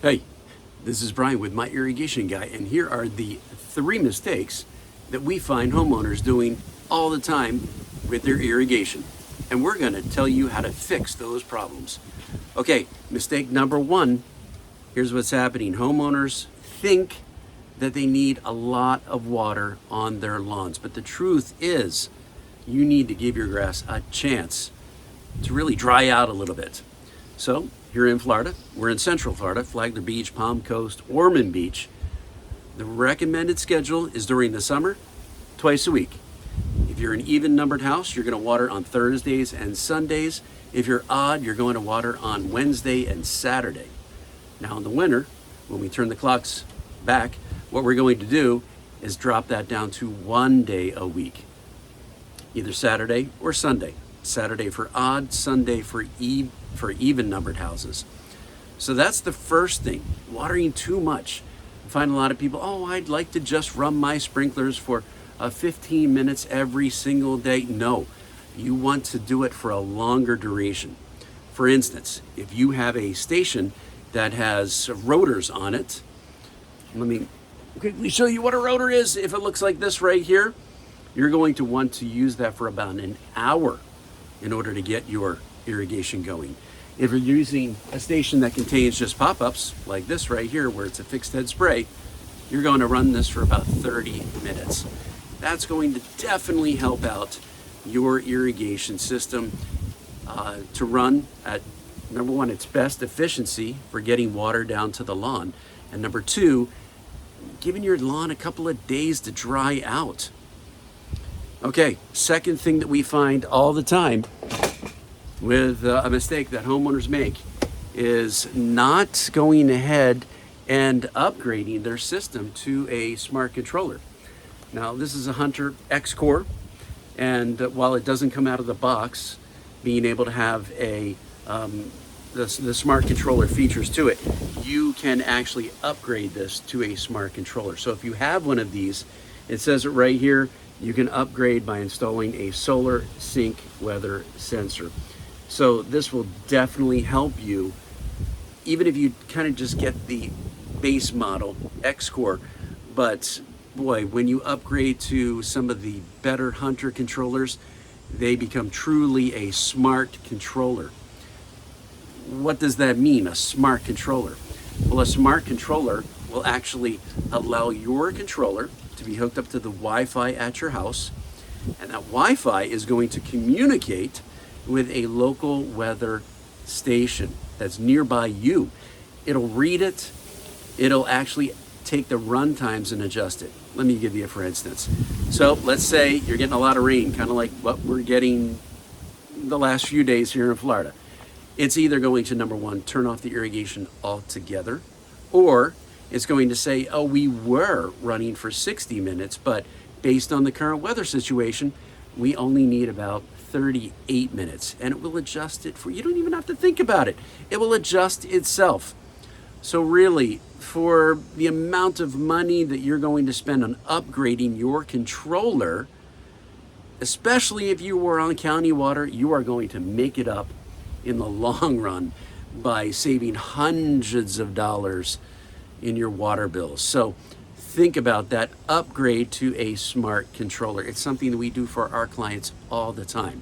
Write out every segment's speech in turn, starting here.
Hey, this is Brian with My Irrigation Guy, and here are the 3 mistakes that we find homeowners doing all the time with their irrigation. And we're going to tell you how to fix those problems. Okay, mistake number 1, here's what's happening. Homeowners think that they need a lot of water on their lawns, but the truth is you need to give your grass a chance to really dry out a little bit. So here in Florida, we're in Central Florida, Flagler Beach, Palm Coast, Ormond Beach. The recommended schedule is during the summer, twice a week. If you're an even numbered house, you're going to water on Thursdays and Sundays. If you're odd, you're going to water on Wednesday and Saturday. Now in the winter, when we turn the clocks back, what we're going to do is drop that down to 1 day a week, either Saturday or Sunday. Saturday for odd, Sunday for even numbered houses. So that's the first thing, watering too much. I find a lot of people, I'd like to just run my sprinklers for 15 minutes every single day. No, you want to do it for a longer duration. For instance, if you have a station that has rotors on it, let me quickly show you what a rotor is. If it looks like this right here, you're going to want to use that for about an hour in order to get your irrigation going. If you're using a station that contains just pop-ups, like this right here, where it's a fixed head spray, you're going to run this for about 30 minutes. That's going to definitely help out your irrigation system to run at, number 1, its best efficiency for getting water down to the lawn. And number 2, giving your lawn a couple of days to dry out. Okay, second thing that we find all the time with a mistake that homeowners make is not going ahead and upgrading their system to a smart controller. Now, this is a Hunter X-Core, and while it doesn't come out of the box, being able to have the smart controller features to it, you can actually upgrade this to a smart controller. So if you have one of these, it says it right here, you can upgrade by installing a solar sync weather sensor. So this will definitely help you, even if you kind of just get the base model X-Core. But boy, when you upgrade to some of the better Hunter controllers, they become truly a smart controller. What does that mean, a smart controller? Well, a smart controller will actually allow your controller to be hooked up to the Wi-Fi at your house, and that Wi-Fi is going to communicate with a local weather station that's nearby you. It'll read it, it'll actually take the run times and adjust it. Let me give you a for instance. So let's say you're getting a lot of rain, kind of like what we're getting the last few days here in Florida. It's either going to, number 1, turn off the irrigation altogether, or it's going to say, we were running for 60 minutes, but based on the current weather situation, we only need about 38 minutes, and it will adjust it for you. Don't even have to think about it. It will adjust itself. So really, for the amount of money that you're going to spend on upgrading your controller, especially if you were on county water, you are going to make it up in the long run by saving hundreds of dollars in your water bills. So think about that. Upgrade to a smart controller. It's something that we do for our clients all the time.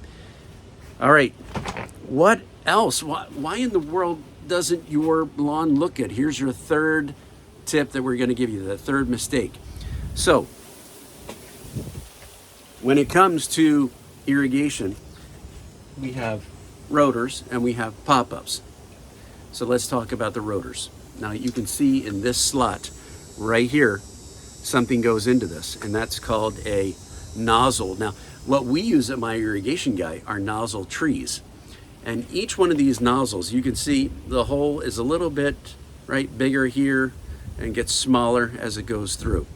All right, what else? Why in the world doesn't your lawn look good? Here's your third tip that we're going to give you, the third mistake. So when it comes to irrigation, we have rotors and we have pop-ups. So let's talk about the rotors. Now you can see in this slot right here, something goes into this, and that's called a nozzle. Now, what we use at My Irrigation Guy are nozzle trees. And each one of these nozzles, you can see the hole is a little bit bigger here and gets smaller as it goes through.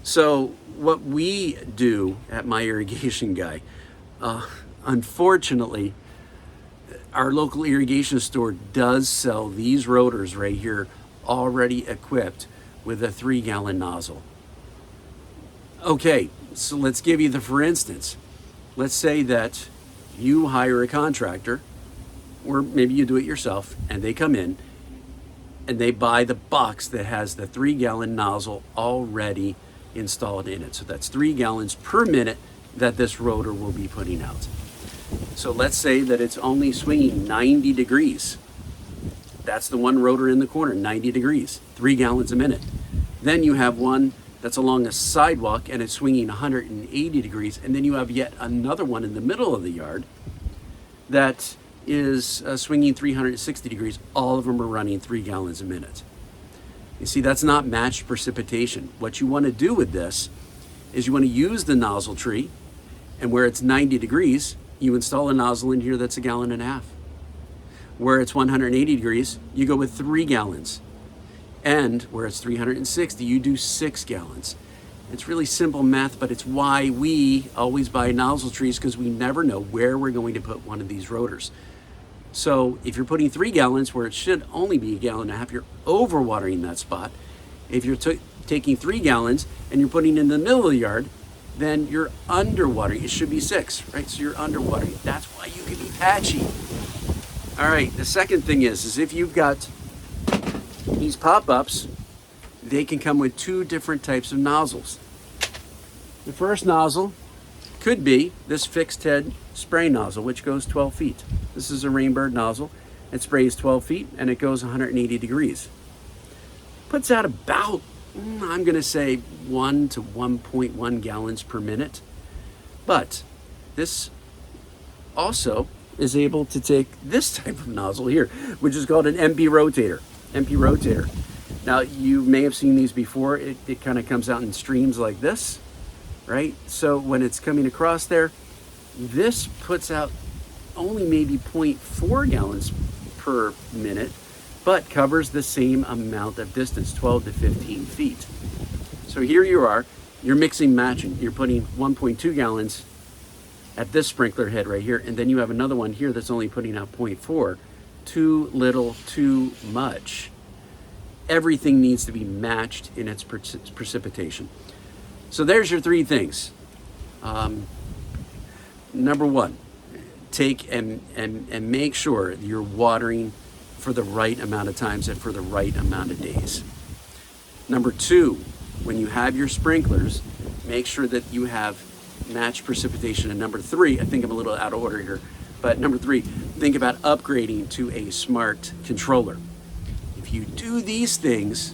So what we do at My Irrigation Guy, unfortunately, our local irrigation store does sell these rotors right here already equipped with a 3-gallon nozzle. Okay, so let's give you the for instance. Let's say that you hire a contractor, or maybe you do it yourself, and they come in and they buy the box that has the 3-gallon nozzle already installed in it. So that's 3 gallons per minute that this rotor will be putting out. So let's say that it's only swinging 90 degrees. That's the one rotor in the corner, 90 degrees, 3 gallons a minute. Then you have one that's along a sidewalk and it's swinging 180 degrees. And then you have yet another one in the middle of the yard that is swinging 360 degrees. All of them are running 3 gallons a minute. You see, that's not matched precipitation. What you want to do with this is you want to use the nozzle tree, and where it's 90 degrees, you install a nozzle in here that's 1.5 gallons. Where it's 180 degrees, you go with 3 gallons. And where it's 360, you do 6 gallons. It's really simple math, but it's why we always buy nozzle trees, because we never know where we're going to put one of these rotors. So if you're putting 3 gallons where it should only be 1.5 gallons, you're overwatering that spot. If you're taking 3 gallons and you're putting it in the middle of the yard, then you're underwatering. It should be 6, right? So you're underwatering. That's why you can be patchy. All right, the second thing is if you've got these pop-ups, they can come with 2 different types of nozzles. The first nozzle could be this fixed head spray nozzle, which goes 12 feet. This is a Rainbird nozzle. It sprays 12 feet and it goes 180 degrees. Puts out about, I'm going to say 1 to 1.1 gallons per minute. But this also is able to take this type of nozzle here, which is called an MP rotator. MP rotator. Now, you may have seen these before. It kind of comes out in streams like this, right? So when it's coming across there, this puts out only maybe 0.4 gallons per minute, but covers the same amount of distance, 12 to 15 feet. So here you are, you're mixing, matching. You're putting 1.2 gallons at this sprinkler head right here, and then you have another one here that's only putting out 0.4. Too little, too much. Everything needs to be matched in its precipitation. So there's your 3 things. Number 1, take and make sure you're watering for the right amount of times and for the right amount of days. Number 2, when you have your sprinklers, make sure that you have matched precipitation. And number 3, I think I'm a little out of order here, but number 3, think about upgrading to a smart controller. If you do these things,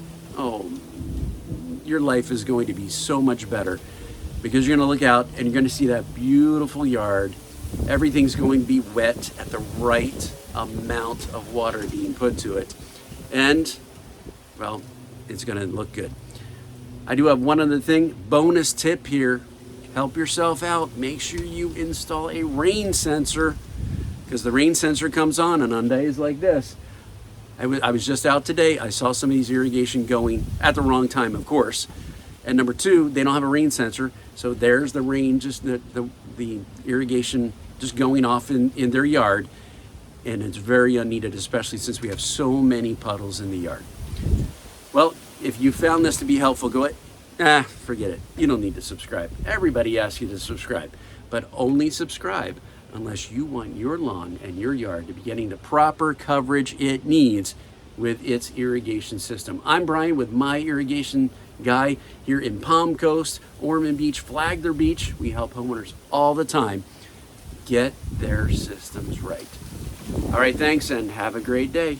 your life is going to be so much better, because you're going to look out and you're going to see that beautiful yard. Everything's going to be wet at the right amount of water being put to it. And, well, it's going to look good. I do have one other thing, bonus tip here. Help yourself out. Make sure you install a rain sensor, because the rain sensor comes on days like this. I was just out today. I saw some of these irrigation going at the wrong time, of course. And number 2, they don't have a rain sensor. So there's the rain, just the irrigation just going off in their yard. And it's very unneeded, especially since we have so many puddles in the yard. Well, if you found this to be helpful, go ahead. Forget it. You don't need to subscribe. Everybody asks you to subscribe, but only subscribe unless you want your lawn and your yard to be getting the proper coverage it needs with its irrigation system. I'm Brian with My Irrigation Guy here in Palm Coast, Ormond Beach, Flagler Beach. We help homeowners all the time get their systems right. All right, thanks, and have a great day.